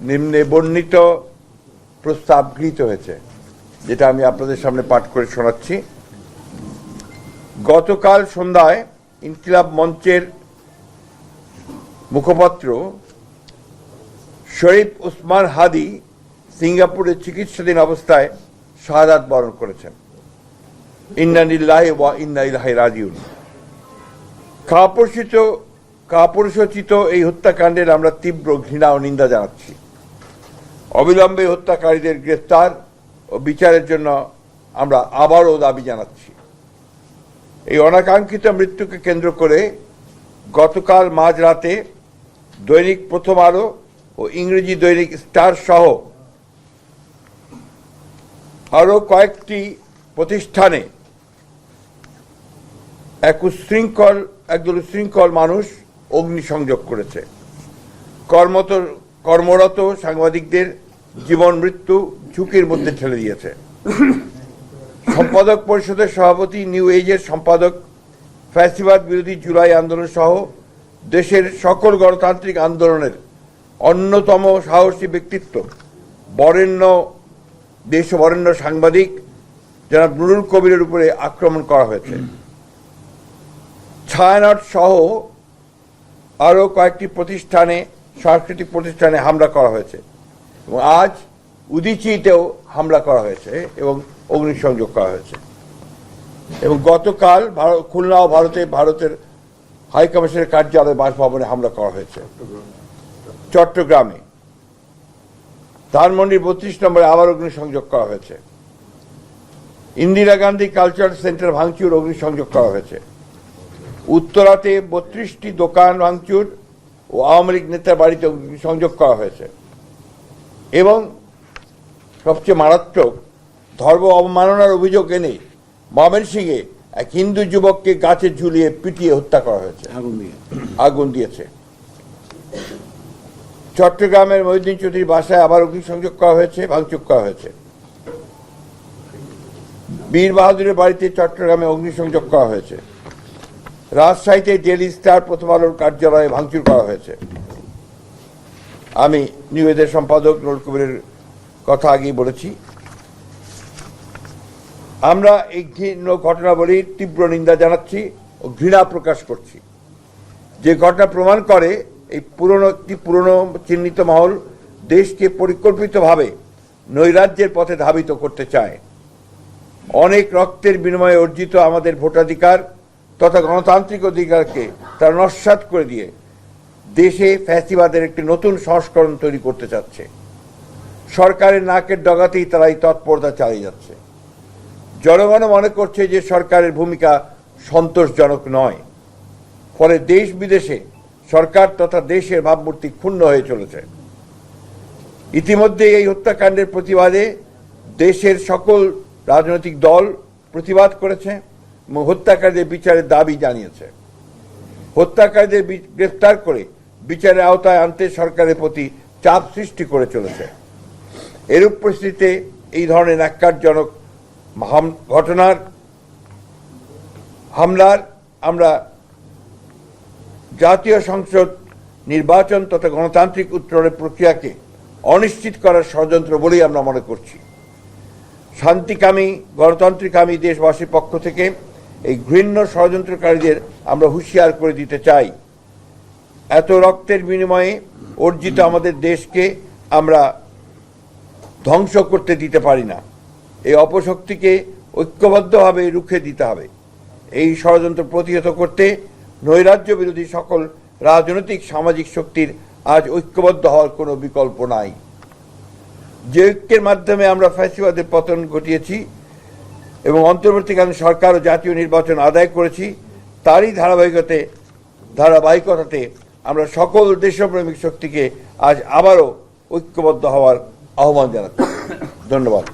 নিম্নে বর্ণিত প্রস্তাব গৃহীত হয়েছে, যেটা আমি আপনাদের সামনে পাঠ করে শোনাচ্ছি। গতকাল সন্ধ্যায় ইনকিলাব মঞ্চের মুখপাত্র শরীফ উসমান হাদি সিঙ্গাপুরে চিকিৎসাধীন অবস্থায় শাহাদাত বরণ করেছেন। ইন্না লিল্লাহি ওয়া ইন্না ইলাইহি রাজিউন। কাপুরুষোচিত এই হত্যাকাণ্ডের আমরা তীব্র ঘৃণা ও নিন্দা জানাচ্ছি। অবিলম্বে হত্যাকারীদের গ্রেফতার ও বিচারের জন্য আমরা আবারও দাবি জানাচ্ছি। এই অনাকাঙ্ক্ষিত মৃত্যুকে কেন্দ্র করে গতকাল মাঝরাতে দৈনিক প্রথম আলো ও ইংরেজি দৈনিক স্টার সহ আরও কয়েকটি প্রতিষ্ঠানে একদল উচ্ছৃঙ্খল মানুষ অগ্নিসংযোগ করেছে। কর্মরত সাংবাদিকদের জীবন মৃত্যু ঝুঁকির মধ্যে ঠেলে দিয়েছে। সম্পাদক পরিষদের সভাপতি, নিউ এজের সম্পাদক, ফ্যাসিবাদ বিরোধী জুলাই আন্দোলন সহ দেশের সকল গণতান্ত্রিক আন্দোলনের অন্যতম সাহসী ব্যক্তিত্ব বরেণ্য সাংবাদিক জনাব নুরুল কবিরের উপরে আক্রমণ করা হয়েছে। ছায়ানট সহ আরও কয়েকটি সাংস্কৃতিক প্রতিষ্ঠানে হামলা করা হয়েছে এবং আজ উদীচীতেও হামলা করা হয়েছে এবং অগ্নিসংযোগ করা হয়েছে। এবং গতকাল খুলনা ও ভারতের হাইকমিশনের কার্যালয় বাসভবনে হামলা করা হয়েছে। চট্টগ্রামে ধানমন্ডির 32 নম্বরে আবার অগ্নিসংযোগ করা হয়েছে। ইন্দিরা গান্ধী কালচারাল সেন্টার ভাঙচুর, অগ্নিসংযোগ করা হয়েছে। উত্তরাতে 32টি দোকান ভাঙচুর ও আওয়ামী লীগ নেতার বাড়িতে অগ্নিসংযোগ করা হয়েছে। এবং সবচেয়ে মারাত্মক, ধর্ম অবমাননার অভিযোগ এনে ময়মনসিংহে এক হিন্দু যুবককে গাছে ঝুলিয়ে পিটিয়ে হত্যা করা হয়েছে, আগুন দিয়েছে। চট্টগ্রামের মহিউদ্দিন চৌধুরীর বাসায় আবার অগ্নিসংযোগ করা হয়েছে, ভাঙচুর করা হয়েছে। বীর বাহাদুরের বাড়িতে চট্টগ্রামে অগ্নিসংযোগ করা হয়েছে। রাজশাহীতে ডেইলি স্টার প্রথম আলোর কার্যালয়ে ভাঙচুর করা হয়েছে। আমি নিউ এজের সম্পাদক নুরুল কবিরের কথা আগেই বলেছি। আমরা এই ঘটনাবলীর তীব্র নিন্দা জানাচ্ছি ও ঘৃণা প্রকাশ করছি। যে ঘটনা প্রমাণ করে এই পুরনো চিহ্নিত মহল দেশকে পরিকল্পিতভাবে নৈরাজ্যের পথে ধাবিত করতে চায়। অনেক রক্তের বিনিময়ে অর্জিত আমাদের ভোটাধিকার তথা গণতান্ত্রিক অধিকারকে তারা নস্যাৎ করে দিয়ে দেশে ফ্যাসিবাদের একটি নতুন সংস্করণ তৈরি করতে চাচ্ছে। সরকারের নাকের ডগাতেই তারা এই তৎপরতা চালিয়ে যাচ্ছে। জনগণ মনে করছে যে সরকারের ভূমিকা সন্তোষজনক নয়, ফলে দেশ বিদেশে সরকার তথা দেশের ভাবমূর্তি ক্ষুণ্ণ হয়ে চলেছে। ইতিমধ্যে এই হত্যাকাণ্ডের প্রতিবাদে দেশের সকল রাজনৈতিক দল প্রতিবাদ করেছে এবং হত্যাকারীদের বিচারের দাবি জানিয়েছে। হত্যাকারীদের গ্রেফতার করে বিচারের আওতায় আনতে সরকারের প্রতি চাপ সৃষ্টি করে চলেছে। এরূপ পরিস্থিতিতে এই ধরনের ন্যাক্কারজনক হামলার আমরা জাতীয় সংসদ নির্বাচন তথা গণতান্ত্রিক উত্তরণের প্রক্রিয়াকে অনিশ্চিত করার ষড়যন্ত্র বলেই আমরা মনে করছি। শান্তিকামী গণতন্ত্রকামী দেশবাসীর পক্ষ থেকে এই ঘৃণ্য ষড়যন্ত্রকারীদের আমরা হুঁশিয়ার করে দিতে চাই, এত রক্তের বিনিময়ে অর্জিত আমাদের দেশকে আমরা ধ্বংস করতে দিতে পারি না। এই অপশক্তিকে ঐক্যবদ্ধভাবে রুখে দিতে হবে। এই ষড়যন্ত্র প্রতিহত করতে নৈরাজ্য বিরোধী সকল রাজনৈতিক সামাজিক শক্তির আজ ঐক্যবদ্ধ হওয়ার কোনো বিকল্প নাই। যে ঐক্যের মাধ্যমে আমরা ফ্যাসিবাদের পতন ঘটিয়েছি এবং অন্তর্বর্তীকালীন সরকার ও জাতীয় নির্বাচন আদায় করেছি, তারই ধারাবাহিকতাতে আমরা সকল দেশপ্রেমিক শক্তিকে আজ আবারও ঐক্যবদ্ধ হওয়ার আহ্বান জানাচ্ছি। ধন্যবাদ।